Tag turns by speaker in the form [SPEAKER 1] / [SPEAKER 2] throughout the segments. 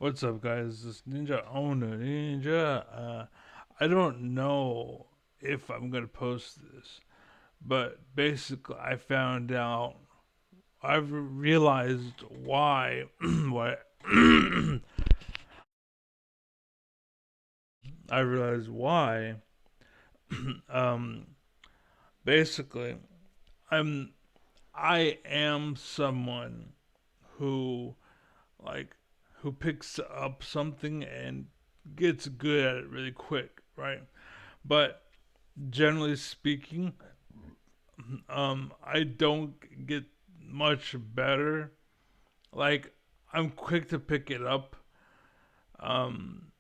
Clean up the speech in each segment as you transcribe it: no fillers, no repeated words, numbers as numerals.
[SPEAKER 1] What's up, guys? This Ninja Owner Ninja. I don't know if I'm gonna post this, but basically, I found out. I've realized why. What I realized why. Um, basically, I'm. I am someone who like who picks up something and gets good at it really quick, right? But generally speaking, I don't get much better. Like I'm quick to pick it up, um,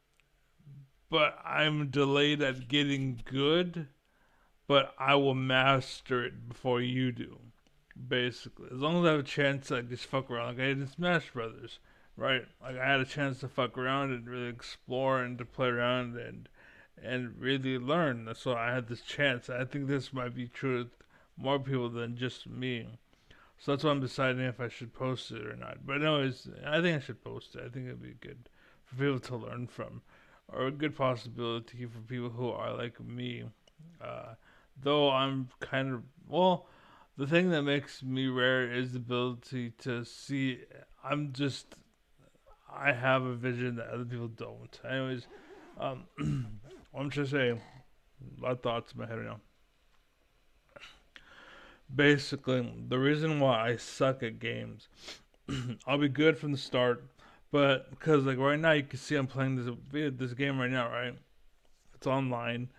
[SPEAKER 1] but I'm delayed at getting good. But I will master it before you do. Basically, as long as I have a chance to like, just fuck around, like I did in Smash Brothers, right? Like I had a chance to fuck around and really explore and to play around and really learn. So I had this chance. I think this might be true with more people than just me. So that's why I'm deciding if I should post it or not. But anyways, I think I should post it. I think it'd be good for people to learn from, or a good possibility for people who are like me. Uh, though I'm kind of well, the thing that makes me rare is the ability to see. I'm just I have a vision that other people don't. Anyways, I'm just saying a lot of thoughts in my head right now. Basically, the reason why I suck at games, I'll be good from the start, but because like right now you can see I'm playing this game right now, right? It's online.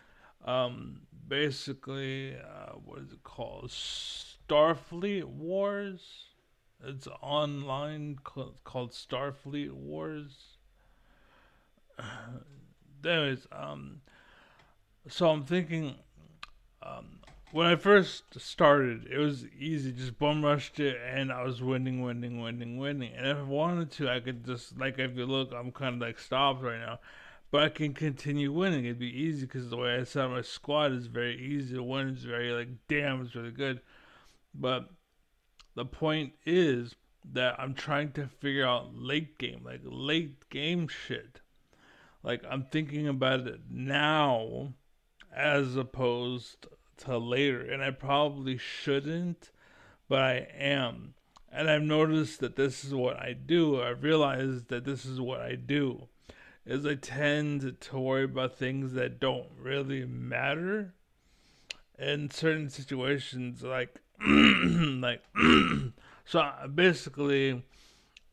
[SPEAKER 1] Basically, what is it called? Starfleet Wars. It's online called Starfleet Wars. Anyways, so I'm thinking, um, when I first started, it was easy. Just bum rushed it, and I was winning, winning, winning, winning. And if I wanted to, I could just like if you look, I'm kind of like stopped right now, but I can continue winning. It'd be easy because the way I set up my squad is very easy to win. It's very like damn, it's really good. But the point is that I'm trying to figure out like late game shit. Like I'm thinking about it now as opposed to later, and I probably shouldn't, but I am. And I've noticed that this is what I do. I've realized that this is what I do. Is I tend to worry about things that don't really matter in certain situations, like like so basically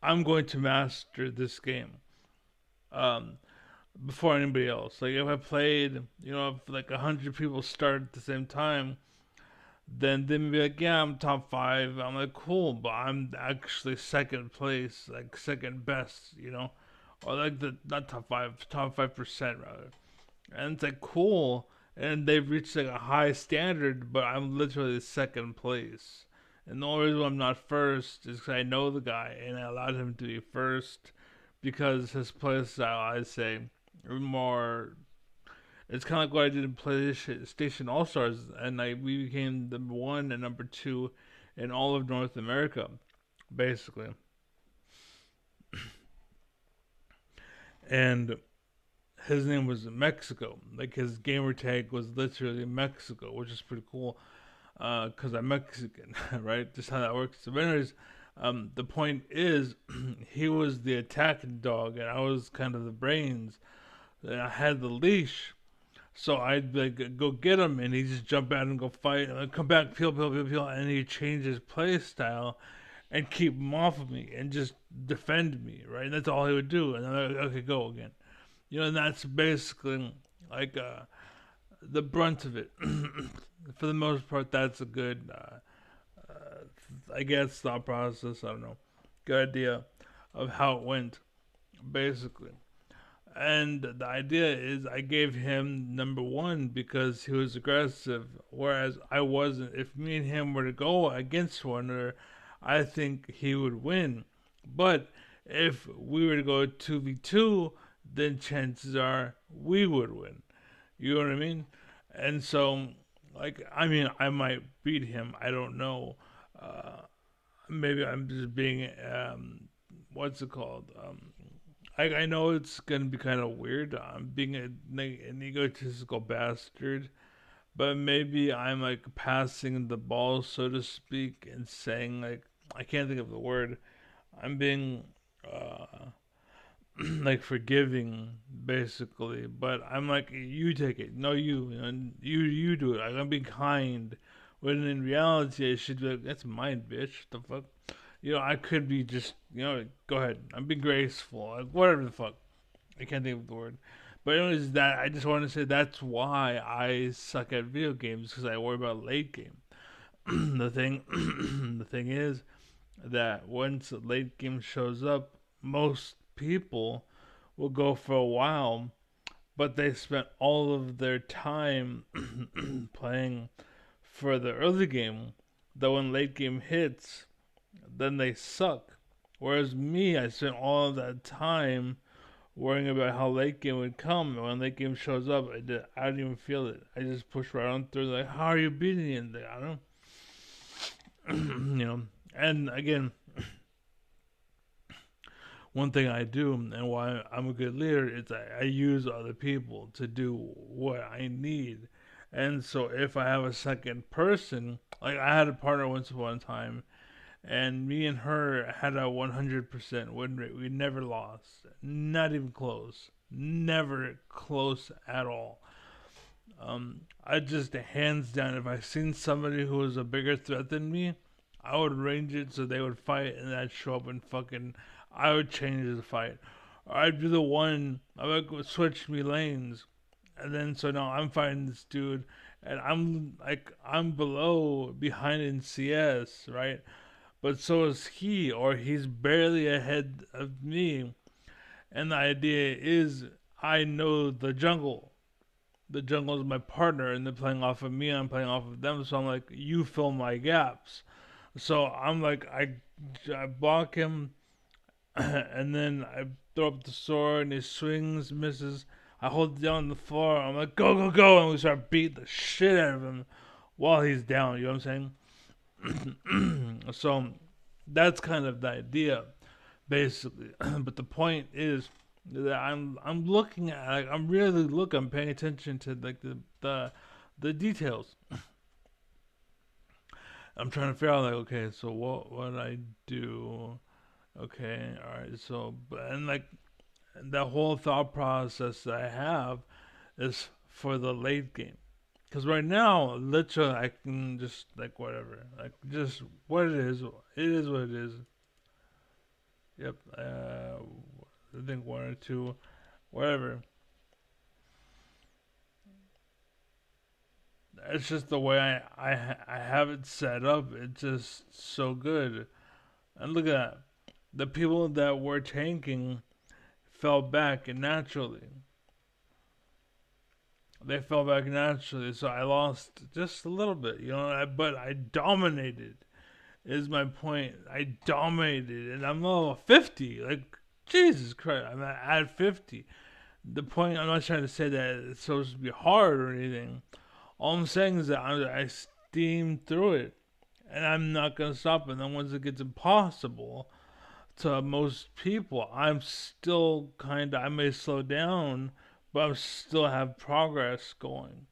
[SPEAKER 1] I'm going to master this game um before anybody else. Like if I played, if like 100 people start at the same time, then they may be like, yeah, I'm top five. I'm like, cool, but I'm actually second place, like second best, or like the not top five, top 5% rather. And it's like cool, and they've reached like a high standard, but I'm literally second place. And the only reason I'm not first is because I know the guy and I allowed him to be first because his play style, I say, more. It's kind of like what I did in PlayStation All Stars, and we became number one and number two in all of North America, basically. And his name was Mexico. Like his gamer tag was literally Mexico, which is pretty cool. Because I'm Mexican, right? Just how that works. So, anyways, the point is, he was the attacking dog, and I was kind of the brains. And I had the leash, so I'd like go get him, and he'd just jump out and go fight, and I'd come back, peel, peel, peel, peel, and he'd change his play style and keep him off of me and just defend me, right? And that's all he would do, and then I could go again. And that's basically like the brunt of it. For the most part, that's a good, I guess, thought process. I don't know, good idea of how it went, basically. And the idea is, I gave him number one because he was aggressive, whereas I wasn't. If me and him were to go against one another, I think he would win. But if we were to go 2v2, then chances are we would win. You know what I mean? And so, like, I mean, I might beat him. I don't know. Maybe I'm just being, what's it called? I know it's gonna be kind of weird. I'm being an egotistical bastard, but maybe I'm like passing the ball, so to speak, and saying like I can't think of the word. I'm being uh, like forgiving, basically. But I'm like, you take it, no, and you do it. Like, I'm being kind, when in reality, I should be like, that's mine, bitch. The fuck, I could be just, go ahead. I'm being graceful, like whatever the fuck. I can't think of the word. But anyways, that I just want to say that's why I suck at video games because I worry about late game. the thing, the thing is that once a late game shows up, most people will go for a while, but they spent all of their time playing for the early game. That when late game hits, then they suck. Whereas me, I spent all of that time worrying about how late game would come. And when late game shows up, I didn't even feel it. I just pushed right on through. Like, how are you beating it? I don't know. And again, one thing I do and why I'm a good leader is I use other people to do what I need. And so if I have a second person, like I had a partner once upon a time, and me and her had a 100% win rate. We never lost, not even close, never close at all. I just hands down, if I seen somebody who was a bigger threat than me, I would arrange it so they would fight, and I'd show up and fucking, I would change the fight. Or I'd be the one, I would go switch me lanes, and then so now I'm fighting this dude, and I'm behind in CS, right? But so is he, or he's barely ahead of me. And the idea is, I know the jungle. The jungle is my partner, and they're playing off of me, and I'm playing off of them. So I'm like, you fill my gaps. So I'm like, I block him, and then I throw up the sword, and he swings, misses. I hold it down on the floor. I'm like, go, go, go, and we start beating the shit out of him while he's down. You know what I'm saying? So that's kind of the idea, basically. But the point is that I'm looking at, like, I'm really looking, I'm paying attention to like the details. I'm trying to figure out like, okay, so what I do? Okay, all right, so and like the whole thought process that I have is for the late game. Because right now, literally, I can just like whatever, like just what it is. It is what it is. Yep. I think one or two, whatever. It's just the way I have it set up. It's just so good. And look at that. The people that were tanking fell back naturally. They fell back naturally, so I lost just a little bit, but I dominated. Is my point? I dominated, and I'm level 50. Like Jesus Christ, I'm at 50. The point, I'm not trying to say that it's supposed to be hard or anything. All I'm saying is that I steamed through it, and I'm not gonna stop. And then once it gets impossible to most people, I'm still I may slow down, but I still have progress going,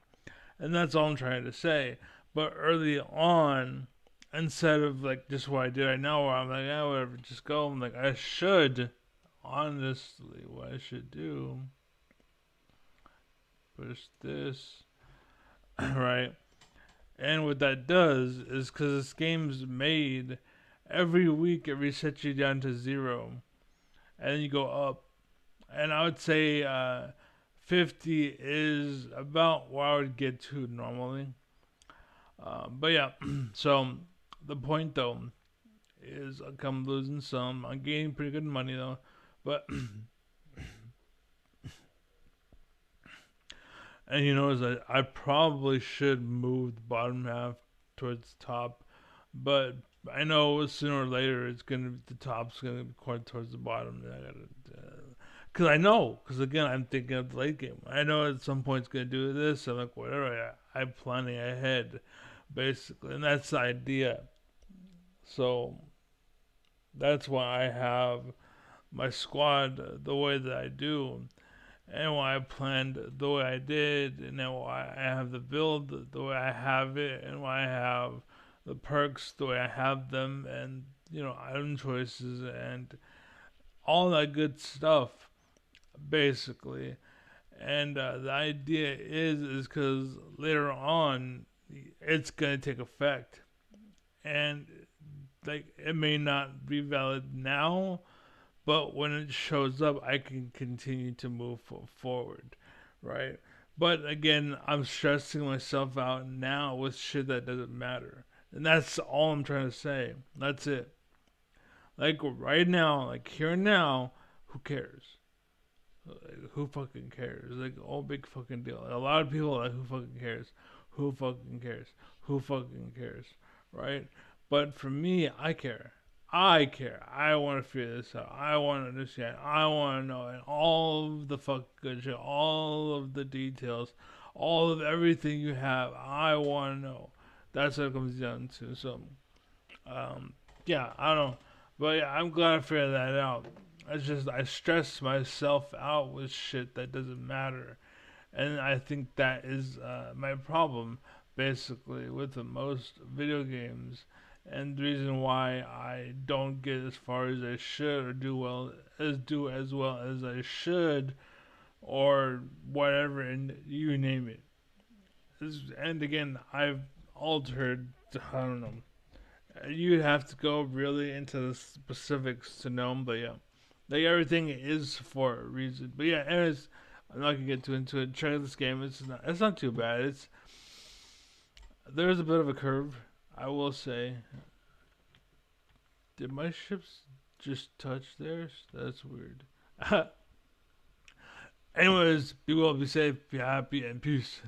[SPEAKER 1] and that's all I'm trying to say. But early on, instead of like just what I did right now, where I'm like, yeah, whatever, just go. I'm like, I should, honestly, what I should do, push this, right? And what that does is because this game's made, every week it resets you down to zero, and then you go up. And I would say 50 is about where I would get to normally. But yeah, so the point though is I'm losing some. I'm gaining pretty good money though. But and is I probably should move the bottom half towards the top, but I know sooner or later the top's gonna be quite towards the bottom. And I gotta, cause I know, cause again I'm thinking of the late game. I know at some point it's gonna do this. I'm like whatever. I'm planning ahead, basically, and that's the idea. So that's why I have my squad the way that I do, and why I planned the way I did, and then why I have the build the way I have it, and why I have the perks the way I have them, and item choices and all that good stuff, basically. And the idea is because later on, it's gonna take effect, and like it may not be valid now, but when it shows up, I can continue to move forward, right? But again, I'm stressing myself out now with shit that doesn't matter, and that's all I'm trying to say. That's it. Like right now, like here and now, who cares? Like, who fucking cares? Like all big fucking deal. Like, a lot of people are like who fucking cares? Who fucking cares? Who fucking cares? Right? But for me, I care. I care. I want to figure this out. I want to understand. I want to know and all of the fucking good shit, all of the details, all of everything you have. I want to know. That's what it comes down to. So, um, yeah, I don't know, but yeah, I'm glad I figured that out. It's just I stress myself out with shit that doesn't matter, and I think that is my problem, basically, with the most video games, and the reason why I don't get as far as I should or do as well as I should, or whatever, and you name it. And again, I've altered. I don't know. You have to go really into the specifics to know them, but yeah, like everything is for a reason. But yeah, anyways, I'm not gonna get too into it. Try this game. It's not too bad. There's a bit of a curve, I will say. Did my ships just touch theirs? That's weird. Anyways, be well, be safe, be happy, and peace.